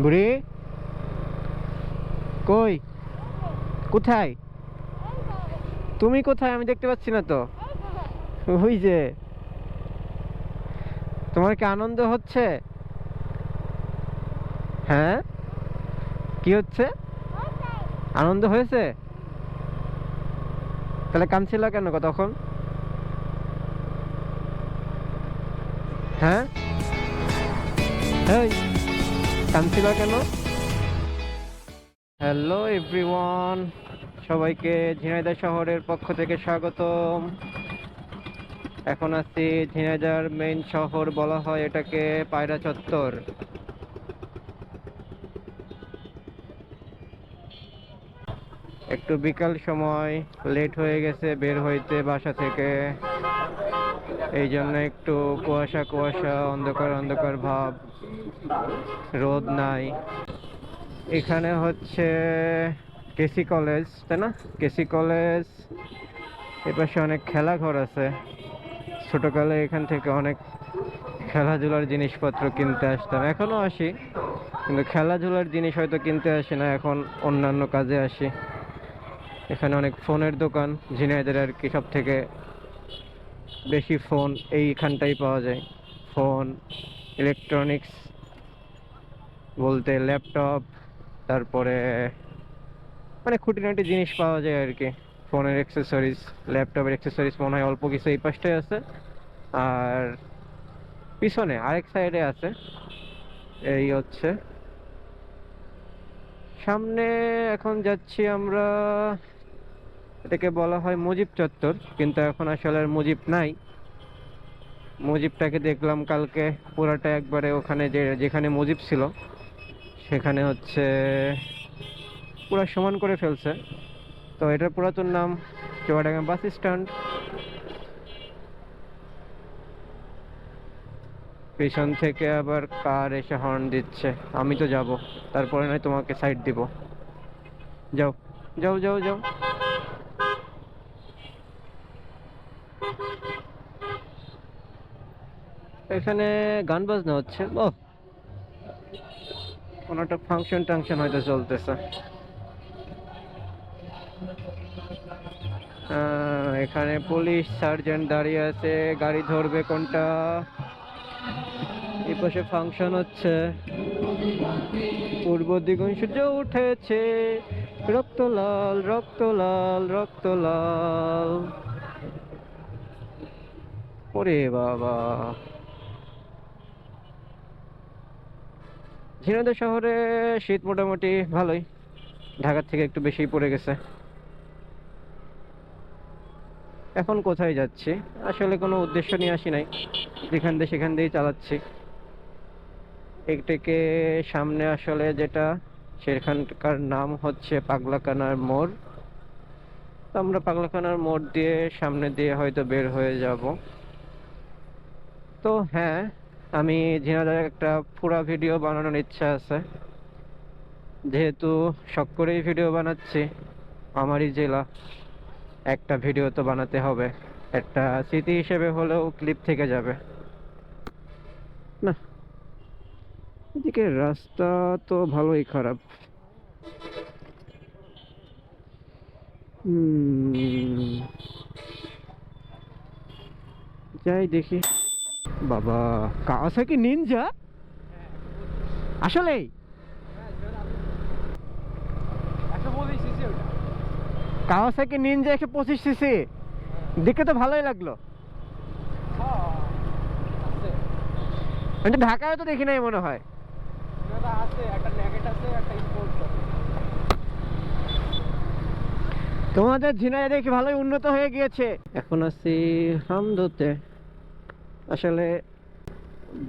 বুড়ি কই? কোথায়? তুমি কোথায়? আমি দেখতে পাচ্ছি না তো। ওই যে। তোমার কি আনন্দ হচ্ছে? হ্যাঁ, কি হচ্ছে? আনন্দ হয়েছে? তাহলে কাঁদছিল কেন তখন? হ্যাঁ, এই কাঁদছিল কেন? হ্যালো এভরিওয়ান, সবাইকে ঝিনাইদহ শহরের পক্ষ থেকে স্বাগতম। এখন আছি ঝিনাইদহর মেইন শহর, বলা হয় এটাকে পায়রা চত্বর। একটু বিকাল সময়, লেট হয়ে গেছে বের হইতে বাসা থেকে, এই জন্য একটু কুয়াশা কুয়াশা, অন্ধকার অন্ধকার ভাব, রোদ নাই। এখানে হচ্ছে কেসি কলেজ, তাই না? কেসি কলেজ, এপাশে অনেক খেলাঘর আছে। ছোটকালে এখান থেকে অনেক খেলাধুলার জিনিসপত্র কিনতে আসতাম, এখনো আসি, কিন্তু খেলাধুলার জিনিস হয়তো কিনতে আসি না, এখন অন্যান্য কাজে আসি। এখানে অনেক ফোনের দোকান, ঝিনাইদের আর কি সব থেকে বেশি ফোন এইখানটাই পাওয়া যায়। ফোন, ইলেকট্রনিক্স বলতে ল্যাপটপ, তারপরে মানে খুঁটিনাটি জিনিস পাওয়া যায় আর কি। ফোনের অ্যাক্সেসরিজ, ল্যাপটপের অ্যাক্সেসরিজ মনে হয় অল্প কিছু এই পাশটায় আছে, আর পিছনে আরেক সাইডে আছে। এই হচ্ছে সামনে। এখন যাচ্ছি আমরা, এটাকে বলা হয় মুজিব চত্বর, কিন্তু এখন আসলে আর মুজিব নাই। মুজিবটাকে দেখলাম কালকে পুরাটা একবারে, ওখানে যেখানে মুজিব ছিল সেখানে হচ্ছে পুরো সমান করে ফেলছে। তো এটার পুরাতন নাম চুয়াডাঙ্গা বাস স্ট্যান্ড। পিছন থেকে আবার কার এসে হর্ন দিচ্ছে, আমি তো যাব, তারপরে নয় তোমাকে সাইড দিব। যাও যাও যাও যাও। এখানে গান বাজনা হচ্ছে, ও কোনো একটা ফাংশন টাংশন হয়তো চলতেছে। এখানে পুলিশ সার্জেন্ট দাঁড়িয়ে আছে, গাড়ি ধরবে কোনটা। এই পাশে ফাংশন হচ্ছে, পূর্ব দিগন্ত সূর্য উঠেছে, রক্ত লাল রক্ত লাল রক্ত লাল। ওরে বাবা, ঝিনাইদহ শহরে শীত মোটামুটি ভালোই, ঢাকার থেকে একটু বেশি পড়ে গেছে। এখন কোথায় যাচ্ছি? আসলে কোনো উদ্দেশ্য নিয়ে আসি নাই, যেখান দিয়ে সেখান দিয়েই চালাচ্ছি। এটাকে সামনে আসলে যেটা, সেখানকার নাম হচ্ছে পাগলাকানার মোড়। তো আমরা পাগলাকানার মোড় দিয়ে সামনে দিয়ে হয়তো বের হয়ে যাব। তো হ্যাঁ, আমি ঝিনাইদহের একটা পুরা ভিডিও বানানোর ইচ্ছা আছে, যেহেতু শখ করেই ভিডিও বানাচ্ছি। আমারই জেলা, একটা ভিডিও তো বানাতে হবে, একটা স্মৃতি হিসেবে হলেও ক্লিপ থেকে যাবে না। এদিকে রাস্তা তো ভালোই খারাপ। যাই দেখি। বাবা, কাওয়াসাকি নিনজা? আসলেই? কাওয়াসাকি নিনজা 125 সিসি, দেখে তো ভালোই লাগলো। আমি তো ঢাকায় তো দেখি নাই মনে হয়। তোমাদের ঝিনাইদহ দেখি ভালোই উন্নত হয়ে গিয়েছে। এখন আছি হামদোতে। আসলে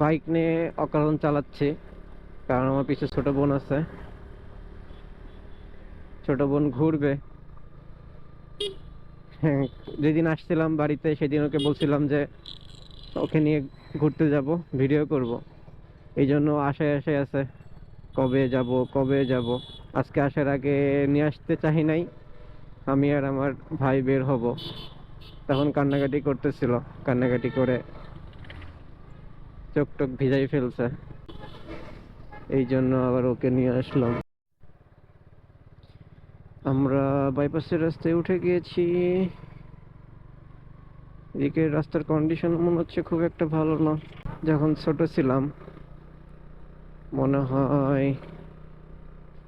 বাইক নিয়ে অকারণ চালাচ্ছি, কারণ আমার পিছনে ছোট বোন আছে, ছোট বোন ঘুরবে। হ্যাঁ, যেদিন আসছিলাম বাড়িতে সেদিন ওকে বলছিলাম যে ওকে নিয়ে ঘুরতে যাব, ভিডিও করব, এই জন্য আশায় আশায় আছে কবে যাব কবে যাব। আজকে আসার আগে নিয়ে আসতে চাই নাই, আমি আর আমার ভাই বের হব, তখন কান্নাকাটি করতেছিল, কান্নাকাটি করে চোখ টোক ভিজাই ফেলছে। এই জন্য আবার ওকে নিয়ে আসলাম। আমরা বাইপাসের রাস্তায় উঠে গিয়েছি। এদিকে রাস্তার কন্ডিশন মনে হচ্ছে খুব একটা ভালো না। যখন ছোট ছিলাম, মনে হয়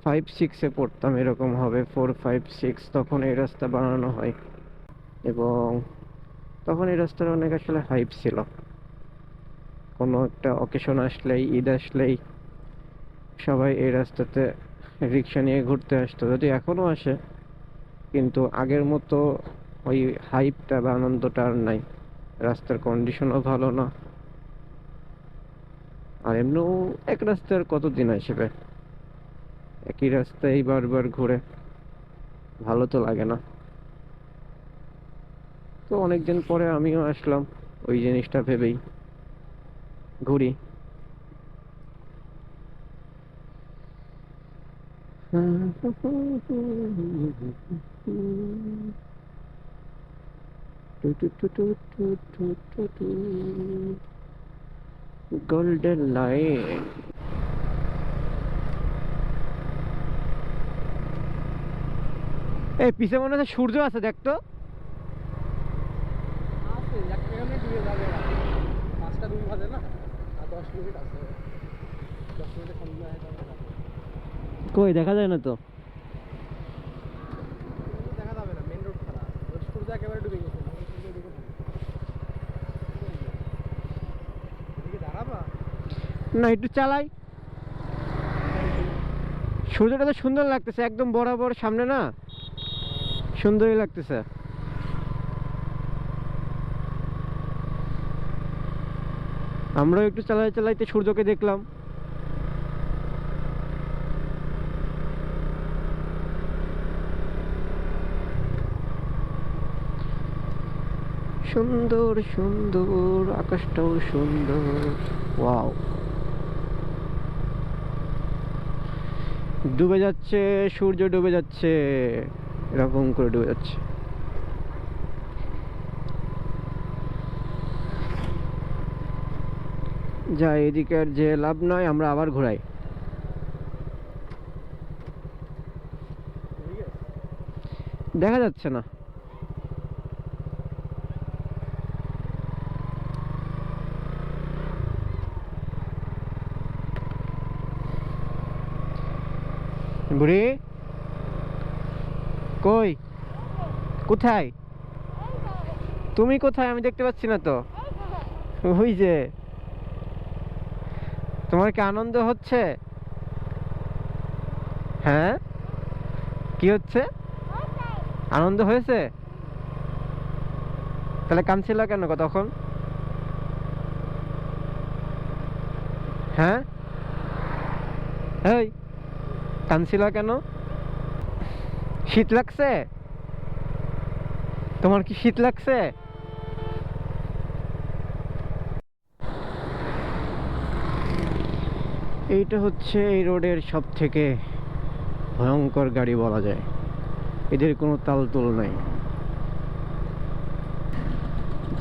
5-6-এ পড়তাম, এরকম হবে 4-5-6, তখন এই রাস্তা বানানো হয় এবং তখন এই রাস্তার অনেক আসলে হাইপ ছিল। কোনো একটা অকেশন আসলেই, ঈদ আসলেই সবাই এই রাস্তাতে রিক্সা নিয়ে ঘুরতে আসতো, যদি এখনো আসে, কিন্তু আগের মতো ওই হাইপটা বা আনন্দটা আর নাই। রাস্তার কন্ডিশনও ভালো না, আর এমনিও এক রাস্তার কতদিন আসবে, একই রাস্তায় বারবার ঘুরে ভালো তো লাগে না। তো অনেকদিন পরে আমিও আসলাম ওই জিনিসটা ভেবেই ঘুরি। Golden line. এই পিছে মনে হচ্ছে সূর্য আছে, দেখতো। কই দেখা যায় না তো। না একটু চালাই, সূর্যটা তো সুন্দর লাগতেছে, একদম বরাবর সামনে না, সুন্দরই লাগতেছে। আমরাও একটু চালাইতে চালাইতে সূর্যকে দেখলাম। সুন্দর সুন্দর, আকাশটাও সুন্দর। ওয়াও, ডুবে যাচ্ছে, সূর্য ডুবে যাচ্ছে, এরকম করে ডুবে যাচ্ছে। যা, এদিকে আর যে লাভ নয়, আমরা আবার ঘোরাই। দেখা যাচ্ছে না। বুড়ি কই, কোথায় তুমি? কোথায় আমি দেখতে পাচ্ছি না তো। ওই যে, তোমার কি আনন্দ হচ্ছে? হ্যাঁ, কি হচ্ছে? আনন্দ হয়েছে? তাহলে কাঁদছিল কেন তখন? হ্যাঁ, এই কাঁদছিল কেন? শীত লাগছে? তোমার কি শীত লাগছে? এইটা হচ্ছে এই রোডের সব থেকে ভয়ঙ্কর গাড়ি বলা যায়, এদের কোনো তালতোল নাই।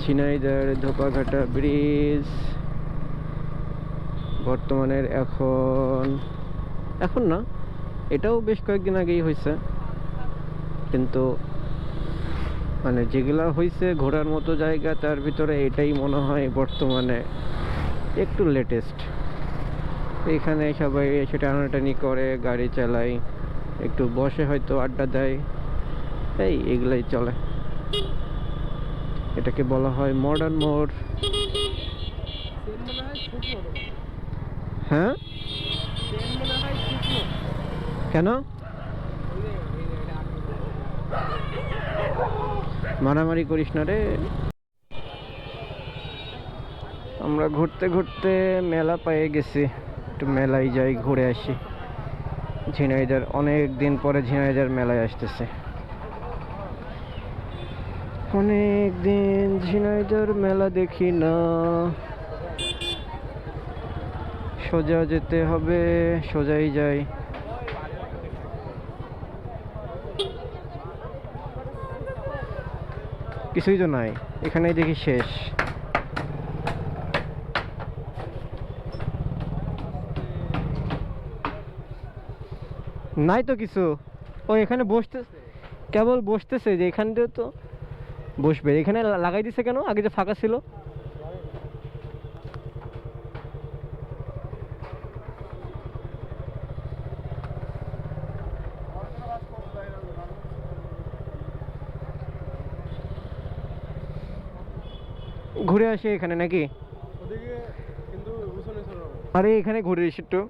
ঝিনাইদহ ধোপাঘাটা ব্রিজ বর্তমানের, এখন এখন না, এটাও বেশ কয়েকদিন আগেই হয়েছে, কিন্তু মানে যেগুলা হয়েছে ঘোরার মতো জায়গা, তার ভিতরে এটাই মনে হয় বর্তমানে একটু লেটেস্ট। এখানে সবাই এসে টানাটানি করে, গাড়ি চালায়, একটু বসে হয়তো আড্ডা দেয়, এগুলাই চলে। এটাকে বলা হয় মডার্ন মোড়। হ্যাঁ, কেন? মারামারি করিস না রে। আমরা ঘুরতে ঘুরতে মেলা পেয়ে গেছি, একটু মেলায় যাই, ঘুরে আসি। ঝিনাইদহ, অনেক দিন পরে ঝিনাইদহ মেলায় আসতেছে, অনেক দিন ঝিনাইদহ মেলা দেখি না। সোজা যেতে হবে, সোজাই যাই। কিছুই তো নাই এখানেই, দেখি শেষ। নাই তো কিছু। ও এখানে বসতে, কেবল বসতেছে যে এখান দিয়ে তো বসবে, এখানে লাগাই দিছে কেন, আগে যে ফাঁকা ছিল। ঘুরে আসি এখানে নাকি? ওদিকে কিন্তু পিছনে চলে যাবে। আরে এখানে ঘুরে এসে একটু